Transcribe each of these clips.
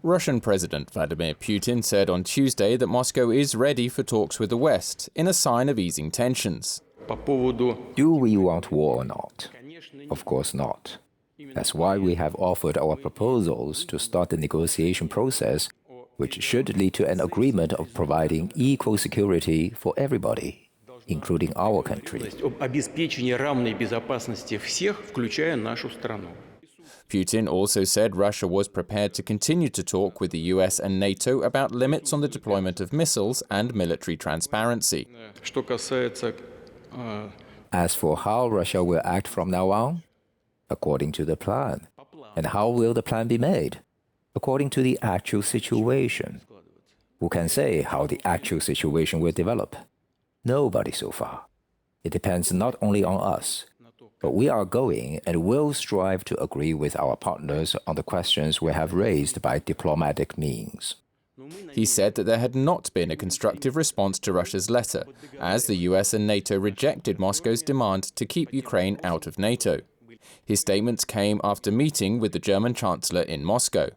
Russian President Vladimir Putin said on Tuesday that Moscow is ready for talks with the West, in a sign of easing tensions. Do we want war or not? Of course not. That's why we have offered our proposals to start the negotiation process, which should lead to an agreement of providing equal security for everybody, including our country. Putin also said Russia was prepared to continue to talk with the US and NATO about limits on the deployment of missiles and military transparency. As for how Russia will act from now on, according to the plan. And how will the plan be made? According to the actual situation. Who can say how the actual situation will develop? Nobody so far. It depends not only on us, but we are going and will strive to agree with our partners on the questions we have raised by diplomatic means. He said that there had not been a constructive response to Russia's letter, as the US and NATO rejected Moscow's demand to keep Ukraine out of NATO. His statements came after meeting with the German Chancellor in Moscow.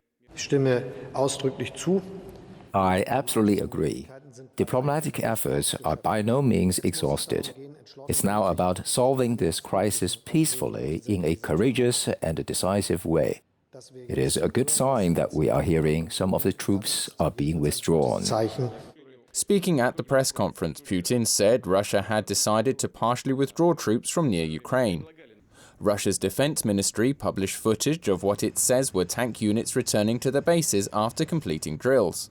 I absolutely agree. Diplomatic efforts are by no means exhausted. It's now about solving this crisis peacefully in a courageous and decisive way. It is a good sign that we are hearing some of the troops are being withdrawn. Speaking at the press conference, Putin said Russia had decided to partially withdraw troops from near Ukraine. Russia's defense ministry published footage of what it says were tank units returning to their bases after completing drills.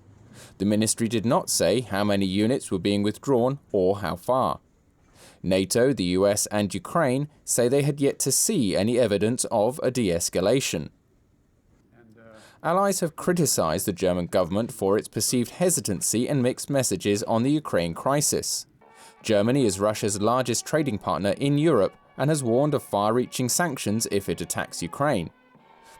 The ministry did not say how many units were being withdrawn or how far. NATO, the US and Ukraine say they had yet to see any evidence of a de-escalation. Allies have criticized the German government for its perceived hesitancy and mixed messages on the Ukraine crisis. Germany is Russia's largest trading partner in Europe and has warned of far-reaching sanctions if it attacks Ukraine.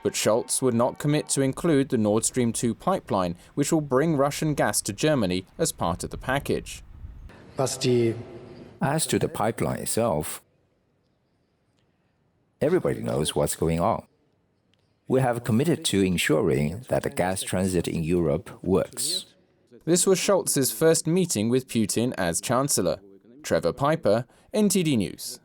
But Scholz would not commit to include the Nord Stream 2 pipeline, which will bring Russian gas to Germany as part of the package. As to the pipeline itself, everybody knows what's going on. We have committed to ensuring that the gas transit in Europe works. This was Scholz's first meeting with Putin as Chancellor. Trevor Piper, NTD News.